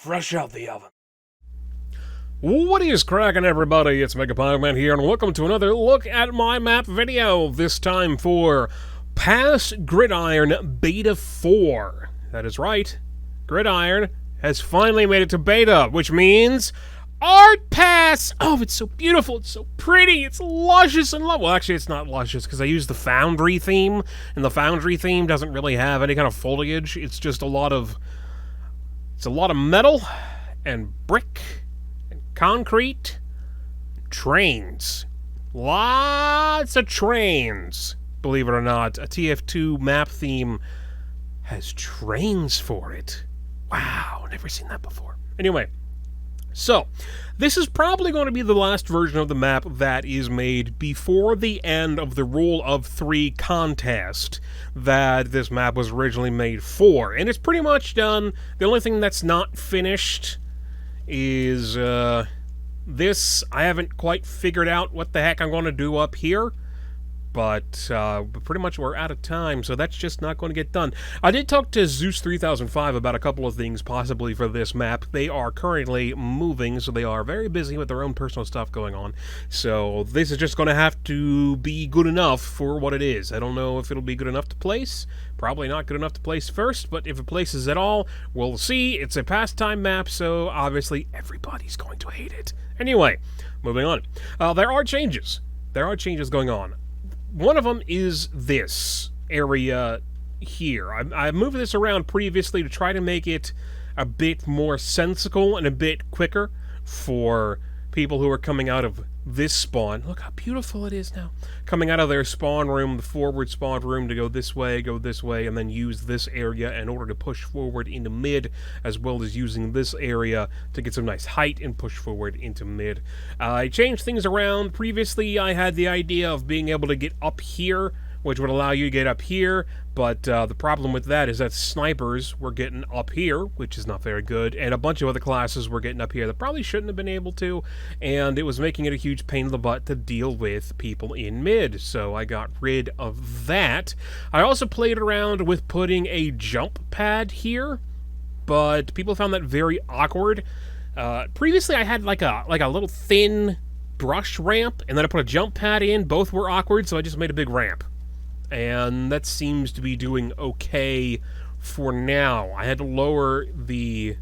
fresh out the oven. What is cracking, everybody? It's MegapiemanPHD here, and welcome to another look at my map video, this time for Past Gridiron Beta 4. That is right, Gridiron has finally made it to beta, which means Art Pass! Oh, it's so beautiful, it's so pretty, it's luscious and lovely. Well, actually, it's not luscious, because I use the Foundry theme, and the Foundry theme doesn't really have any kind of foliage. It's just a lot of metal, and brick, concrete, trains. Lots of trains. Believe it or not, a TF2 map theme has trains for it. Wow, never seen that before. Anyway, so this is probably going to be the last version of the map that is made before the end of the Rule of 3 contest that this map was originally made for. And it's pretty much done. The only thing that's not finished is this. I haven't quite figured out what the heck I'm going to do up here, but pretty much we're out of time, so that's just not going to get done. I did talk to Zeus 3005 about a couple of things possibly for this map. They are currently moving, so they are very busy with their own personal stuff going on, so this is just going to have to be good enough for what it is. I don't know if it'll be good enough to place. Probably not good enough to place first, but if it places at all, we'll see. It's a pastime map, so obviously everybody's going to hate it. Anyway, moving on. There are changes. There are changes going on. One of them is this area here. I moved this around previously to try to make it a bit more sensical and a bit quicker for people who are coming out of this spawn. Look how beautiful it is now. Coming out of their spawn room, the forward spawn room, to go this way, and then use this area in order to push forward into mid, as well as using this area to get some nice height and push forward into mid. I changed things around. Previously, I had the idea of being able to get up here, which would allow you to get up here, but the problem with that is that snipers were getting up here, which is not very good, and a bunch of other classes were getting up here that probably shouldn't have been able to, and it was making it a huge pain in the butt to deal with people in mid, so I got rid of that. I also played around with putting a jump pad here, but people found that very awkward. Previously I had like a little thin brush ramp, and then I put a jump pad in. Both were awkward, so I just made a big ramp. And that seems to be doing okay for now. I had to lower the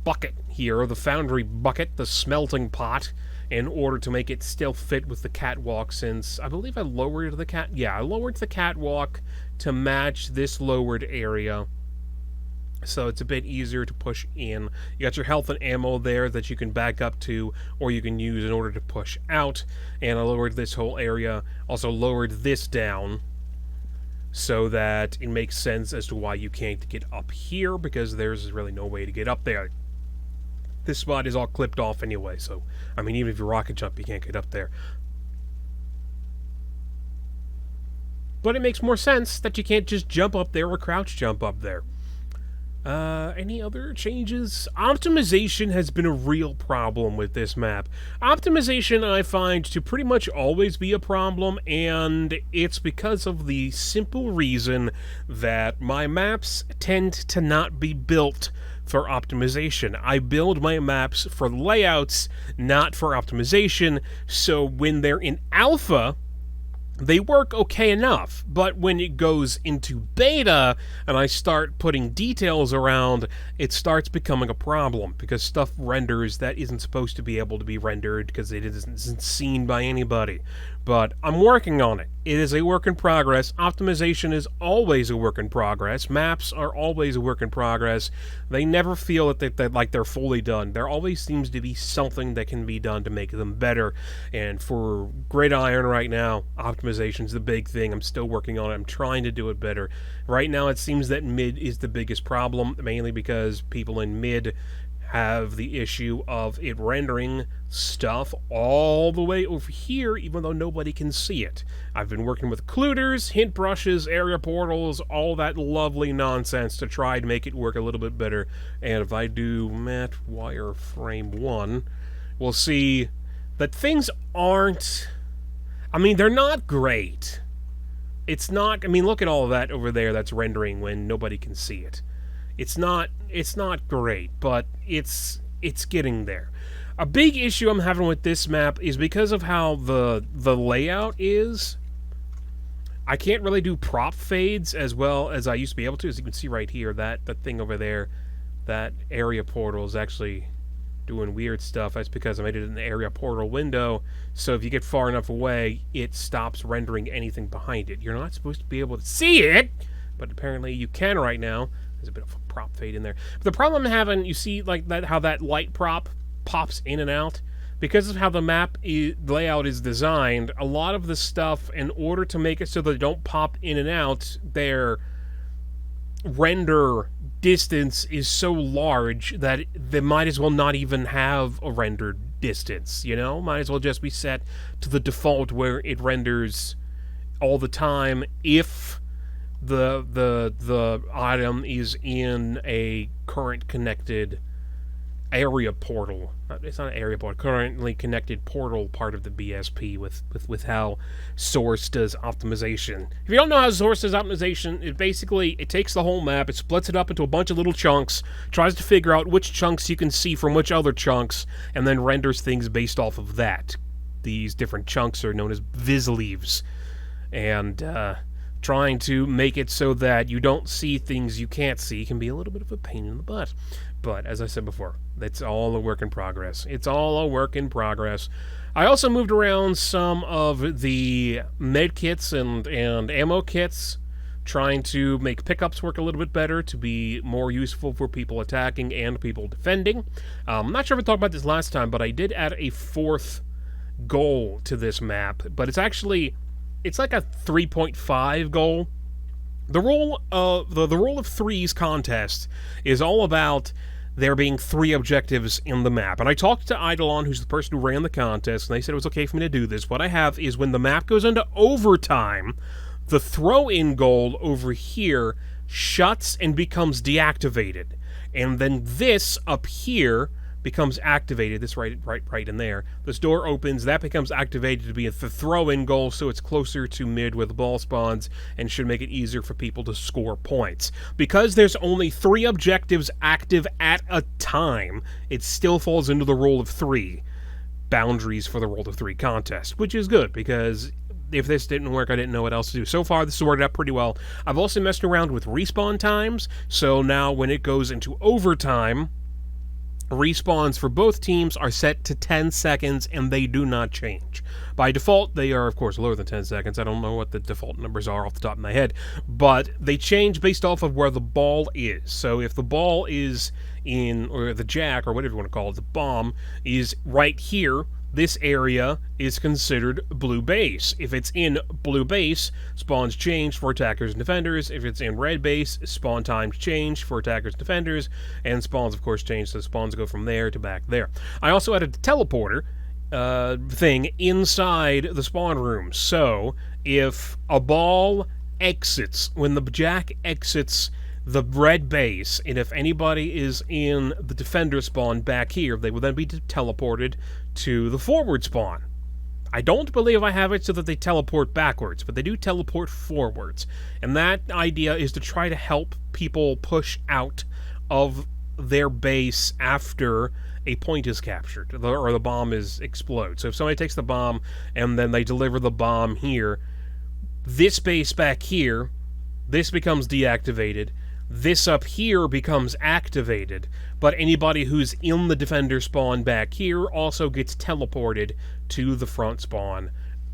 bucket here, the foundry bucket, the smelting pot, in order to make it still fit with the catwalk, since I believe I lowered the I lowered the catwalk to match this lowered area. So it's a bit easier to push in. You got your health and ammo there that you can back up to, or you can use in order to push out. And I lowered this whole area, also lowered this down, so that it makes sense as to why you can't get up here, because there's really no way to get up there. This spot is all clipped off anyway, so, I mean, even if you rocket jump, you can't get up there. But it makes more sense that you can't just jump up there or crouch jump up there. Any other changes? Optimization has been a real problem with this map. Optimization, I find, to pretty much always be a problem, and it's because of the simple reason that my maps tend to not be built for optimization. I build my maps for layouts, not for optimization, so when they're in alpha, they work okay enough, but when it goes into beta and I start putting details around, it starts becoming a problem, because stuff renders that isn't supposed to be able to be rendered because it isn't seen by anybody. But I'm working on it. It is a work in progress. Optimization is always a work in progress. Maps are always a work in progress. They never feel that they're fully done. There always seems to be something that can be done to make them better. And for Gridiron right now, optimization is the big thing. I'm still working on it. I'm trying to do it better. Right now, it seems that mid is the biggest problem, mainly because people in mid have the issue of it rendering stuff all the way over here, even though nobody can see it. I've been working with occluders, hint brushes, area portals, all that lovely nonsense to try to make it work a little bit better. And if I do matte wireframe 1, we'll see that things aren't... I mean, they're not great. It's not... I mean, look at all of that over there that's rendering when nobody can see it. It's not great, but it's getting there. A big issue I'm having with this map is because of how the layout is. I can't really do prop fades as well as I used to be able to. As you can see right here, that thing over there, that area portal is actually doing weird stuff. That's because I made it in the area portal window, so if you get far enough away, it stops rendering anything behind it. You're not supposed to be able to see it, but apparently you can right now. There's a bit of a prop fade in there. But the problem I'm having, you see like that, how that light prop pops in and out? Because of how the map layout is designed, a lot of the stuff, in order to make it so they don't pop in and out, their render distance is so large that they might as well not even have a rendered distance, you know? Might as well just be set to the default where it renders all the time if the item is in a current connected area portal. It's not an area portal, currently connected portal part of the BSP with how Source does optimization. If you don't know how Source does optimization, it takes the whole map, it splits it up into a bunch of little chunks, tries to figure out which chunks you can see from which other chunks, and then renders things based off of that. These different chunks are known as visleaves, and trying to make it so that you don't see things you can't see can be a little bit of a pain in the butt. But, as I said before, it's all a work in progress. It's all a work in progress. I also moved around some of the med kits and ammo kits, trying to make pickups work a little bit better, to be more useful for people attacking and people defending. I'm not sure if I talked about this last time, but I did add a fourth goal to this map, but it's like a 3.5 goal. The rule of threes contest is all about there being 3 objectives in the map. And I talked to Eidolon, who's the person who ran the contest, and they said it was okay for me to do this. What I have is when the map goes into overtime, the throw-in goal over here shuts and becomes deactivated. And then this up here becomes activated. This right in there. This door opens, that becomes activated to be the throw-in goal, so it's closer to mid where the ball spawns and should make it easier for people to score points. Because there's only 3 objectives active at a time, it still falls into the rule of 3 boundaries for the rule of 3 contest, which is good because if this didn't work, I didn't know what else to do. So far, this has worked out pretty well. I've also messed around with respawn times, so now when it goes into overtime, respawns for both teams are set to 10 seconds, and they do not change. By default, they are, of course, lower than 10 seconds. I don't know what the default numbers are off the top of my head, but they change based off of where the ball is. So if the ball is in, or the jack, or whatever you want to call it, the bomb, is right here, this area is considered blue base. If it's in blue base, spawns change for attackers and defenders. If it's in red base, spawn times change for attackers and defenders, and spawns, of course, change, so spawns go from there to back there. I also added a teleporter thing inside the spawn room, so if a ball exits, when the jack exits the red base, and if anybody is in the defender spawn back here, they will then be teleported to the forward spawn. I don't believe I have it so that they teleport backwards, but they do teleport forwards. And that idea is to try to help people push out of their base after a point is captured, or the bomb explodes. So if somebody takes the bomb and then they deliver the bomb here, this base back here, this becomes deactivated. This up here becomes activated, but anybody who's in the defender spawn back here also gets teleported to the front spawn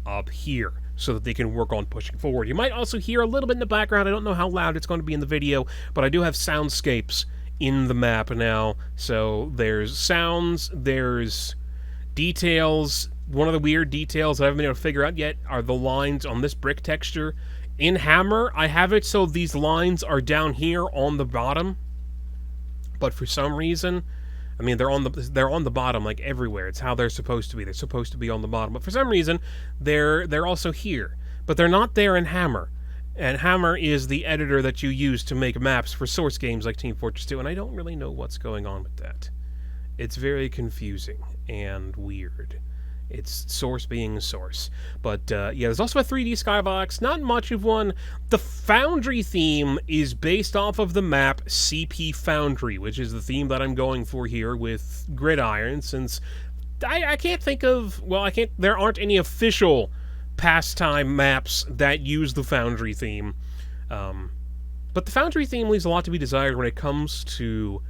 up here so that they can work on pushing forward. You might also hear a little bit in the background. I don't know how loud it's going to be in the video, but I do have soundscapes in the map now. So there's sounds, there's details. One of the weird details I haven't been able to figure out yet are the lines on this brick texture. In Hammer, I have it so these lines are down here on the bottom, but for some reason, I mean, they're on the bottom like everywhere. It's how they're supposed to be. They're supposed to be on the bottom, but for some reason, they're also here. But they're not there in Hammer. And Hammer is the editor that you use to make maps for Source games like Team Fortress 2, and I don't really know what's going on with that. It's very confusing and weird. Its source being source. But yeah, there's also a 3D skybox, not much of one. The Foundry theme is based off of the map CP Foundry, which is the theme that I'm going for here with Gridiron, since I can't think of, well, there aren't any official pastime maps that use the Foundry theme. But the Foundry theme leaves a lot to be desired when it comes to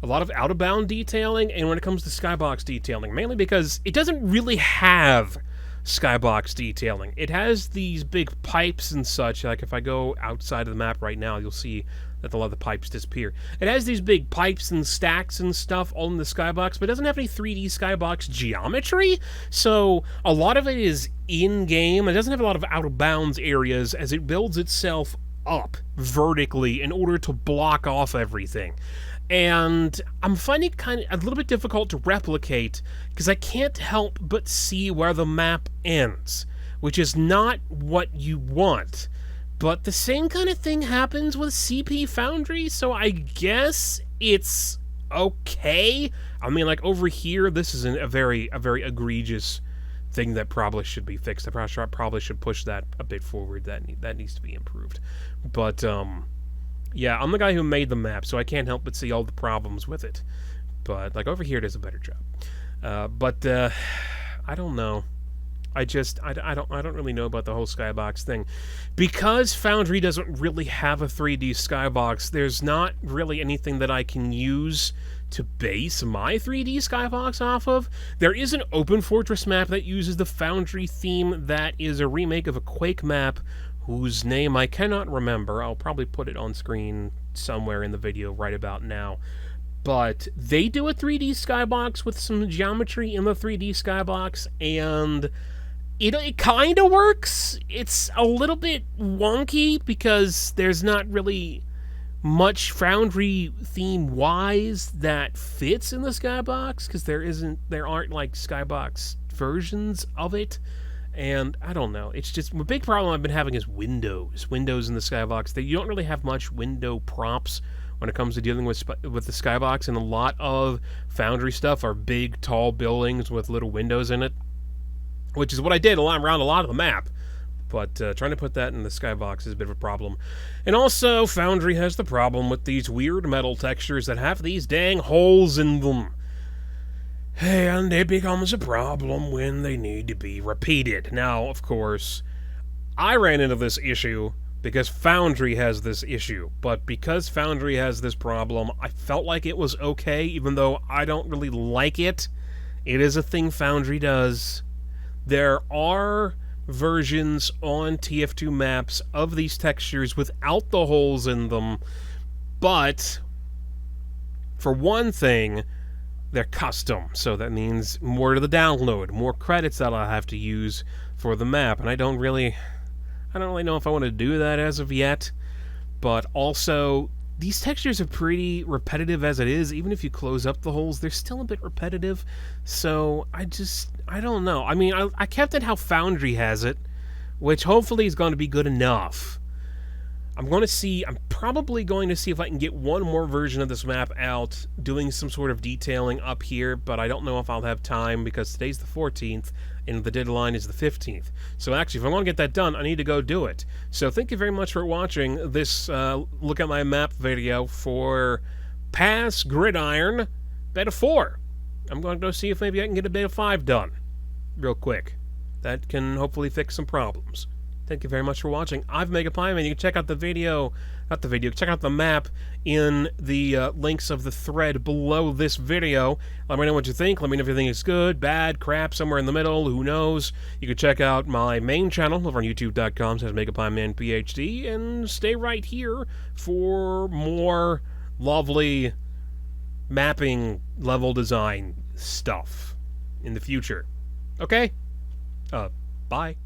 a lot of out-of-bound detailing and when it comes to skybox detailing, mainly because it doesn't really have skybox detailing. It has these big pipes and such. Like if I go outside of the map right now, you'll see that a lot of the pipes disappear. It has these big pipes and stacks and stuff all in the skybox, but it doesn't have any 3D skybox geometry, so a lot of it is in-game. It doesn't have a lot of out-of-bounds areas as it builds itself up vertically in order to block off everything. And I'm finding it kind of a little bit difficult to replicate because I can't help but see where the map ends, which is not what you want. But the same kind of thing happens with CP Foundry, so I guess it's okay. I mean, like over here, this is a very egregious thing that probably should be fixed. I probably should push that a bit forward. That needs to be improved. But yeah, I'm the guy who made the map, so I can't help but see all the problems with it. But like over here, it does a better job. But I don't know. I don't really know about the whole skybox thing. Because Foundry doesn't really have a 3D skybox, there's not really anything that I can use to base my 3D skybox off of. There is an open fortress map that uses the Foundry theme that is a remake of a Quake map whose name I cannot remember. I'll probably put it on screen somewhere in the video right about now. But they do a 3D skybox with some geometry in the 3D skybox, and it kind of works. It's a little bit wonky because there's not really much Foundry theme-wise that fits in the skybox, because there aren't like skybox versions of it. And I don't know, it's just a big problem I've been having is windows in the skybox. You don't really have much window props when it comes to dealing with the skybox, and a lot of Foundry stuff are big, tall buildings with little windows in it, which is what I did around a lot of the map. But trying to put that in the skybox is a bit of a problem. And also, Foundry has the problem with these weird metal textures that have these dang holes in them. And it becomes a problem when they need to be repeated. Now, of course, I ran into this issue because Foundry has this issue. But because Foundry has this problem, I felt like it was okay, even though I don't really like it. It is a thing Foundry does. There are versions on TF2 maps of these textures without the holes in them, but for one thing, they're custom, so that means more to the download, more credits that I'll have to use for the map, and I don't really know if I want to do that as of yet. But also, these textures are pretty repetitive as it is. Even if you close up the holes, they're still a bit repetitive, so I don't know. I mean, I kept it how Foundry has it, which hopefully is going to be good enough. I'm probably going to see if I can get one more version of this map out, doing some sort of detailing up here, but I don't know if I'll have time because today's the 14th, and the deadline is the 15th. So actually, if I want to get that done, I need to go do it. So thank you very much for watching this look at my map video for Pass Gridiron Beta 4. I'm going to go see if maybe I can get a Beta 5 done real quick. That can hopefully fix some problems. Thank you very much for watching. I'm Megapieman. You can check out check out the map in the links of the thread below this video. Let me know what you think. Let me know if you think it's good, bad, crap, somewhere in the middle, who knows. You can check out my main channel over on youtube.com/MegapiemanPHD, and stay right here for more lovely mapping level design stuff in the future. Okay? Bye.